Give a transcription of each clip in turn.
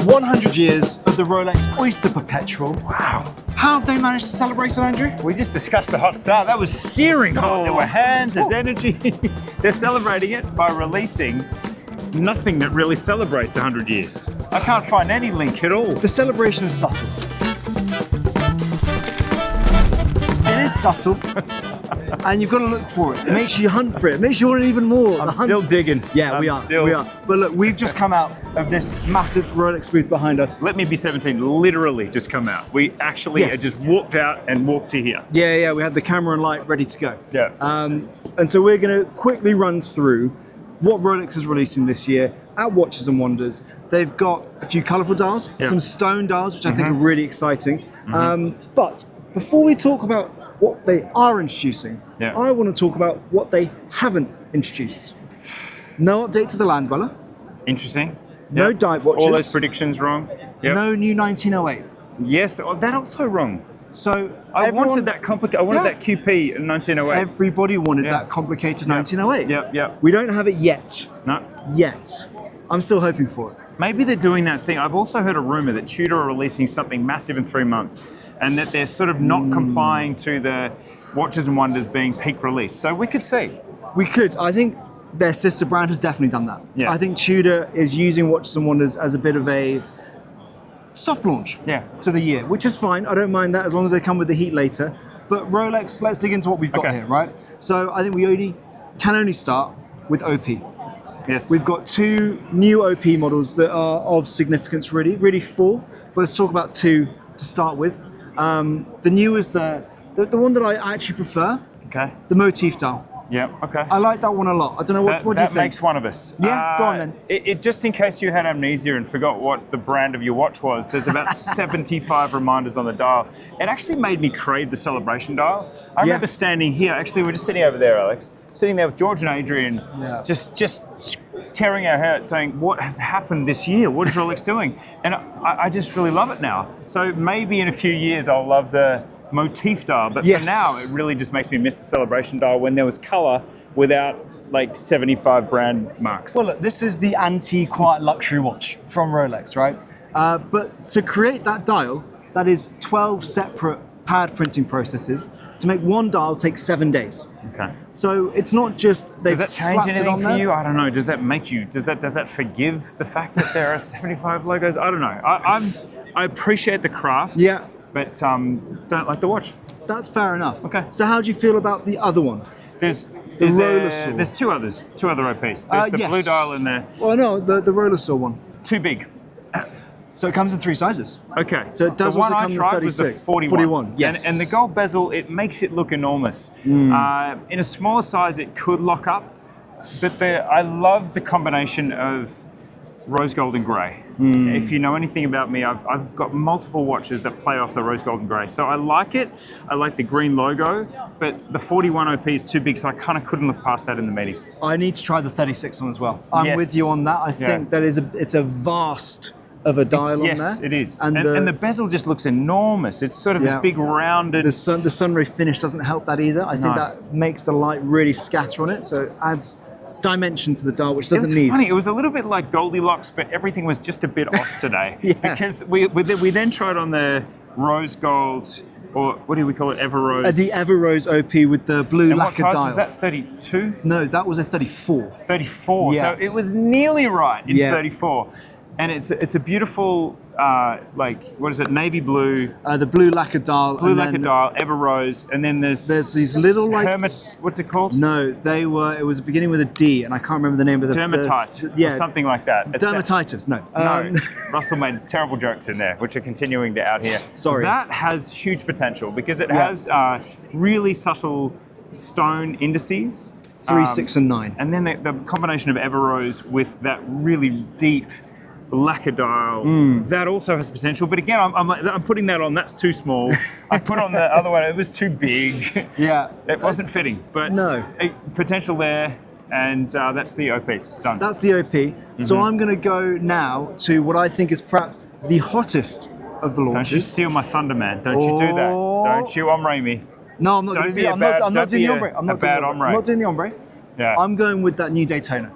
100 years of the Rolex Oyster Perpetual. Wow. How have they managed to celebrate it, Andrew? We just discussed the hot start. That was searing hot. There were hands, there's energy. They're celebrating it by releasing nothing that really celebrates 100 years. I can't find any link at all. The celebration is subtle. It is subtle. And you've got to look for it. It makes you hunt for it. It makes you want it even more. I'm still digging. Yeah, we are. But look, we've just come out of this massive Rolex booth behind us. Let me be 17, literally just come out. We actually just walked out and walked to here. Yeah, we had the camera and light ready to go. Yeah. And so we're going to quickly run through what Rolex is releasing this year at Watches and Wonders. They've got a few colourful dials, some stone dials, which I think are really exciting. But before we talk about what they are introducing, I want to talk about what they haven't introduced. No update to the Land Dweller. Interesting. No dive watches. All those predictions wrong. No new 1908. Yes, that also wrong. So I wanted that complicated. I wanted that QP in 1908. Everybody wanted that complicated 1908. Yeah. We don't have it yet. No. Yet. I'm still hoping for it. Maybe they're doing that thing. I've also heard a rumor that Tudor are releasing something massive in 3 months, and that they're sort of not complying to the Watches and Wonders being peak release. So we could see. We could. I think their sister brand has definitely done that. Yeah. I think Tudor is using Watches and Wonders as a bit of a soft launch to the year, which is fine. I don't mind that as long as they come with the heat later. But Rolex, let's dig into what we've got here, right? So I think we can only start with OP. Yes. We've got 2 new OP models that are of significance, really 4. But let's talk about 2 to start with. The new is the one that I actually prefer. Okay. The motif dial. Yeah. Okay. I like that one a lot. I don't know what do you think? That makes one of us. Yeah. Go on then. It just in case you had amnesia and forgot what the brand of your watch was, there's about 75 reminders on the dial. It actually made me crave the celebration dial. I remember standing here. Actually, we're just sitting over there, Alex. Sitting there with George and Adrian, just tearing our hair out, saying, "What has happened this year? What is Rolex doing?" And I just really love it now. So maybe in a few years I'll love the motif dial, but for now it really just makes me miss the celebration dial when there was color without like 75 brand marks. Well, look, this is the anti-quiet luxury watch from Rolex, right? But to create that dial, that is 12 separate pad printing processes. To make one dial takes 7 days. Okay. So it's not just they've Does that change slapped anything it on for there. you? I don't know. Does that make you? Does that forgive the fact that there are 75 logos? I don't know. I appreciate the craft. Yeah. But don't like the watch. That's fair enough. Okay. So how do you feel about the other one? There's Rolesor. There's 2 others, 2 other OPs. There's the blue dial and the Well, no, the Rolesor one. too big. So it comes in 3 sizes. Okay. So it does the one also I come in tried was the 36. 41. Yes. And the gold bezel, it makes it look enormous. In a smaller size, it could lock up, but I love the combination of rose gold and grey. If you know anything about me, I've got multiple watches that play off the rose gold and grey. So I like it. I like the green logo, but the 41 OP is too big, so I kind of couldn't look past that in the meeting. I need to try the 36 one as well. I'm with you on that. I think that it's a vast of a dial on there. Yes, it is. And the bezel just looks enormous. It's sort of this big rounded... The sunray finish doesn't help that either. I think that makes the light really scatter on it, so it adds dimension to the dial, which doesn't need. It was funny. It was a little bit like Goldilocks, but everything was just a bit off today. Because we then tried on the rose gold, or what do we call it, Everose. The Everose OP with the blue lacquer dial. Was that 32? No, that was a 34. 34. Yeah. So it was nearly right in 34. And it's a beautiful, what is it, navy blue. The blue lacquer dial. Blue lacquer dial, Everose, and then there's these little Hermit, what's it called? No, it was beginning with a D, and I can't remember the name of the... Dermatite, or something like that. Dermatitis, no. No, Russell made terrible jokes in there, which are continuing to out here. Sorry. That has huge potential because it has really subtle stone indices. 3, 6, and 9. And then the combination of Everose with that really deep lacquer dial, that also has potential. But again, I'm putting that on, that's too small. I put on the other one, it was too big. Yeah. It wasn't fitting, but potential there, and that's the OPs, done. That's the OP. So I'm going to go now to what I think is perhaps the hottest of the launches. Don't you steal my thunder, man. Don't you do that. Don't you ombre me. No, I'm not doing the ombre. I'm not doing the ombre. I'm not doing the ombre. Yeah. I'm going with that new Daytona.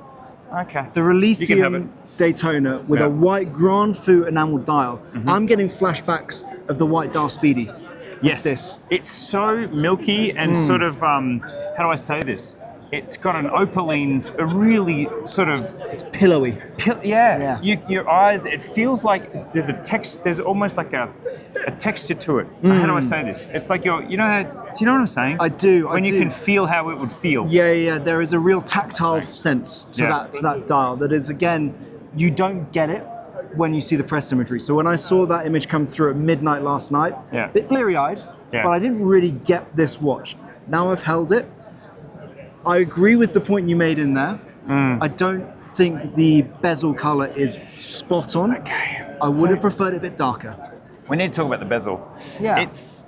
Okay. The You can have Rolesium Daytona with Yeah. a white Grand Feu enamel dial. I'm getting flashbacks of the white Dial Speedy. Yes. This. It's so milky and sort of, how do I say this? It's got an opaline, a really sort of, Pillowy. yeah. Your eyes, it feels like there's almost like a texture to it. How do I say this? It's like do you know what I'm saying? I do. When you can feel how it would feel. Yeah. There is a real tactile sense to Yeah. that dial that is, again, you don't get it when you see the press imagery. So when I saw that image come through at midnight last night, Yeah. a bit bleary-eyed, Yeah. but I didn't really get this watch. Now I've held it. I agree with the point you made in there. I don't think the bezel color is spot on. Okay. I would have preferred it a bit darker. We need to talk about the bezel. Yeah. It's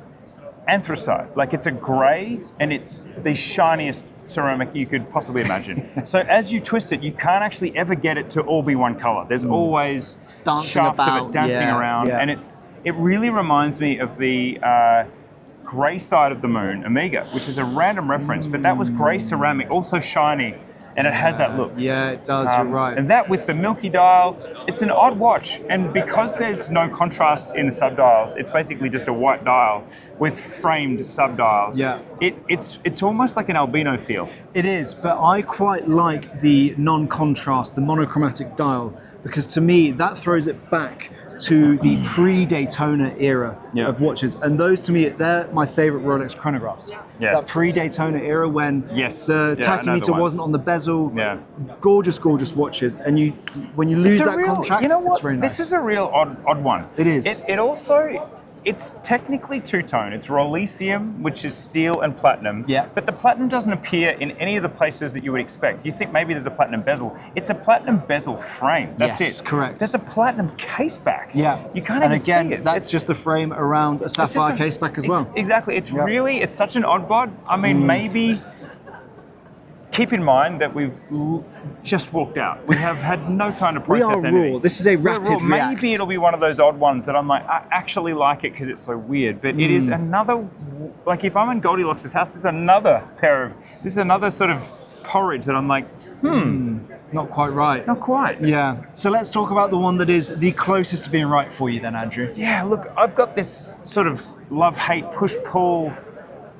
anthracite. Like, it's a grey and it's the shiniest ceramic you could possibly imagine. So as you twist it, you can't actually ever get it to all be one color. There's always dancing shafts of about. it dancing Yeah, around, yeah. and it really reminds me of the grey side of the moon, Omega, which is a random reference, but that was grey ceramic, also shiny, and it has that look. Yeah, it does. You're right. And that with the milky dial, it's an odd watch. And because there's no contrast in the subdials, it's basically just a white dial with framed subdials. Yeah. It's almost like an albino feel. It is, but I quite like the non-contrast, the monochromatic dial, because to me that throws it back to the pre-Daytona era Yeah. of watches, and those to me, they're my favorite Rolex chronographs. Yeah. It's that pre-Daytona era when Yes. the Yeah, I know the tachymeter ones. wasn't on the bezel. Yeah. Gorgeous watches, and when you lose It's a that real, contract, you know what? it's very nice. This is a real odd one. It is. It also, it's technically two-tone. It's Rolesium, which is steel and platinum. Yeah. But the platinum doesn't appear in any of the places that you would expect. You think maybe there's a platinum bezel. It's a platinum bezel frame. That's Yes, it. correct. There's a platinum case back. Yeah, You can't and even again, see it. that's just a frame around a it's just sapphire case back as well. Exactly. It's Yeah. it's such an odd bod. I mean, maybe keep in mind that we've just walked out. We have had no time to We process are anything. raw. This is a We're rapid raw. react. Maybe it'll be one of those odd ones that I'm like, I actually like it because it's so weird. But it is another, like if I'm in Goldilocks' house, this is another sort of porridge that I'm like, Not quite right. not quite. Yeah. So let's talk about the one that is the closest to being right for you then, Andrew. Yeah, look, I've got this sort of love-hate, push-pull,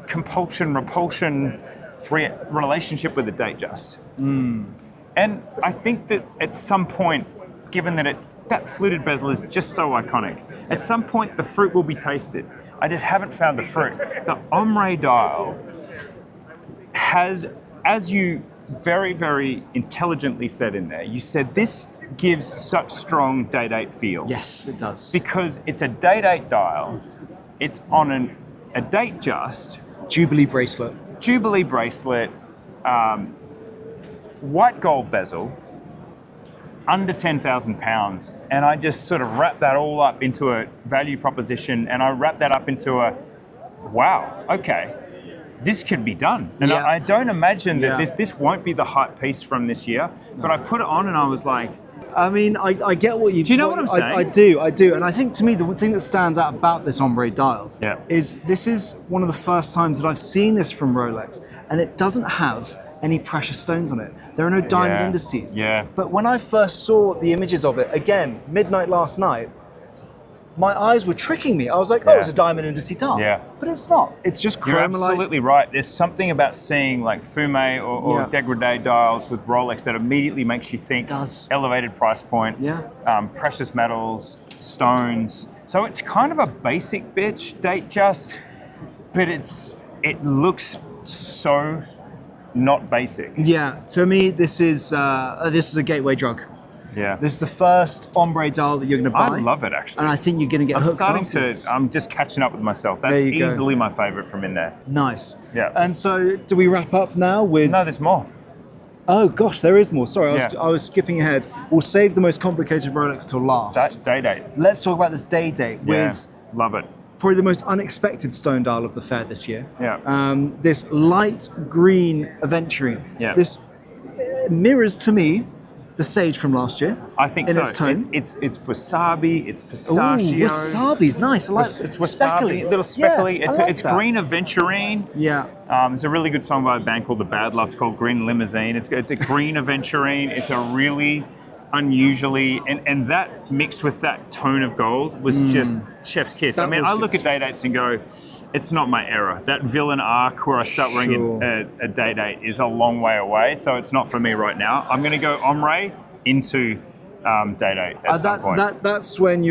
compulsion, repulsion relationship with the Datejust. And I think that at some point, given that that fluted bezel is just so iconic, at some point the fruit will be tasted. I just haven't found the fruit. The ombré dial has, as you very, very intelligently said in there, you said this gives such strong day-date feels. Yes, it does. Because it's a day-date dial, it's on a Datejust, Jubilee bracelet. Jubilee bracelet, white gold bezel, under £10,000, and I just sort of wrap that all up into a value proposition, and I wrap that up into a, wow, okay, this could be done. And Yeah. I don't imagine that Yeah. this won't be the hype piece from this year, but I put it on and I was like, I mean, I get what you... Do you know what I'm saying? I do. And I think to me, the thing that stands out about this ombre dial Yeah. is this is one of the first times that I've seen this from Rolex, and it doesn't have any precious stones on it. There are no diamond Yeah. indices. Yeah. But when I first saw the images of it, again, midnight last night, my eyes were tricking me. I was like, oh, Yeah. it's a diamond indice dial. Yeah. But it's not. It's just You're chromolite. absolutely right. There's something about seeing like fume or Yeah. degradé dials with Rolex that immediately makes you think does. elevated price point, Yeah. Precious metals, stones. So it's kind of a basic bitch Datejust, but it looks so not basic. Yeah, to me, this is a gateway drug. Yeah. This is the first ombre dial that you're going to buy. I love it actually. And I think you're going to get I'm hooked starting afterwards. I'm just catching up with myself. That's There you go. easily my favorite from in there. Nice. Yeah. And so, do we wrap up now with... No, there's more. Oh gosh, there is more. Sorry, Yeah. I was skipping ahead. We'll save the most complicated Rolex till last. Day-Date. Let's talk about this Day-Date Yeah. with Love it. probably the most unexpected stone dial of the fair this year. Yeah. This light green aventurine. Yeah. This mirrors to me the sage from last year. I think in so. Its tone. It's wasabi, it's pistachio. Ooh, wasabi's nice. I like It's wasabi, a little speckly. Yeah, it's green aventurine. Yeah. There's a really good song by a band called The Bad Loves called Green Limousine. It's a green aventurine. It's a really unusually, and that mixed with that tone of gold was just chef's kiss. That I mean, was I look good. at day-dates and go, it's not my era. That villain arc where I start wearing a day-date is a long way away, so it's not for me right now. I'm going to go ombré into day-date at some point. That's when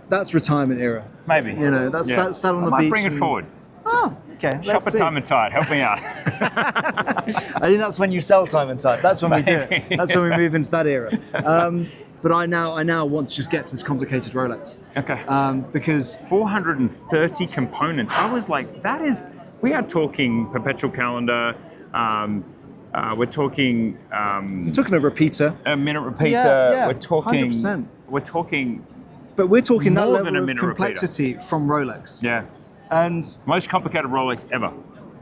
that's retirement era. Maybe. You know, that's sat on the I might beach. bring it forward. Oh, okay. Shop let's at see. Time+Tide. Help me out. I think that's when you sell Time+Tide. That's when we do it. That's when we move into that era. But I now want to just get to this complicated Rolex. Okay. Because 430 components. I was like, we are talking perpetual calendar. We're talking a repeater. a minute repeater. Yeah, We're talking 100%. We're talking But we're talking that more level than a of minute complexity from Rolex. yeah. And Most complicated Rolex ever.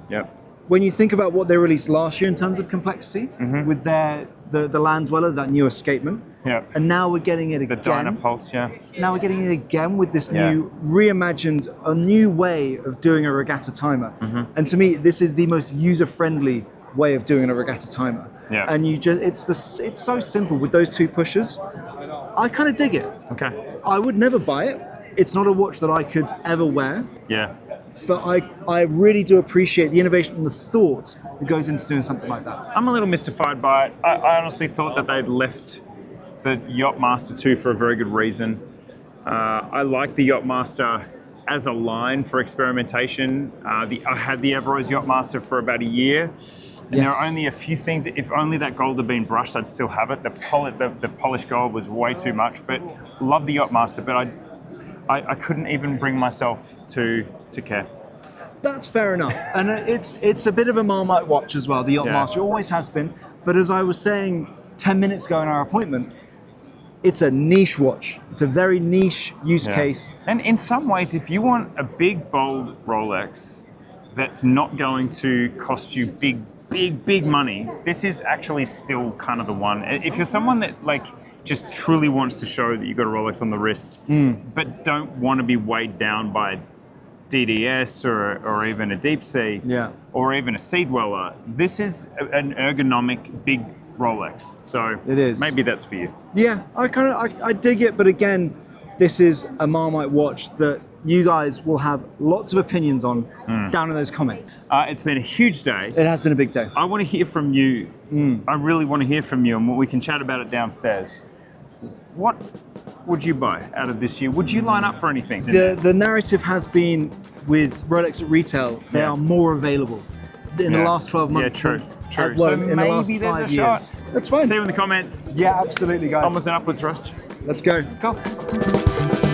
Yep. when you think about what they released last year in terms of complexity, with the Land Dweller, that new escapement, Yep. and now we're getting it The again. Dynapulse, yeah. Now we're getting it again with this Yeah. new, reimagined, a new way of doing a regatta timer. And to me, this is the most user-friendly way of doing a regatta timer. Yeah. And it's so simple with those two pushers. I kind of dig it. Okay. I would never buy it. It's not a watch that I could ever wear, Yeah. but I really do appreciate the innovation and the thought that goes into doing something like that. I'm a little mystified by it. I honestly thought that they'd left the Yacht-Master II for a very good reason. I like the Yacht-Master as a line for experimentation. I had the Everose Yacht-Master for about a year. And there are only a few things. If only that gold had been brushed, I'd still have it. The polished gold was way too much. But love the Yacht-Master. But I couldn't even bring myself to care. That's fair enough, and it's a bit of a Marmite watch as well. The Yacht-Master always has been. But as I was saying 10 minutes ago in our appointment, it's a niche watch. It's a very niche use case. And in some ways, if you want a big, bold Rolex that's not going to cost you big money, this is actually still kind of the one. If you're someone that just truly wants to show that you've got a Rolex on the wrist, but don't want to be weighed down by DDS or even a deep sea, or even a sea dweller, this is an ergonomic big Rolex. So it is. Maybe that's for you. Yeah, I dig it, but again, this is a Marmite watch that you guys will have lots of opinions on down in those comments. It's been a huge day. It has been a big day. I want to hear from you. I really want to hear from you, and we can chat about it downstairs. What would you buy out of this year? Would you line up for anything? The narrative has been with Rolex at retail, they are more available in the last 12 months. Yeah, true. than So in the last maybe there's 5 a years. shot. That's fine. See you in the comments. Yeah, absolutely, guys. Onwards and upwards, Russ. Let's go. Go.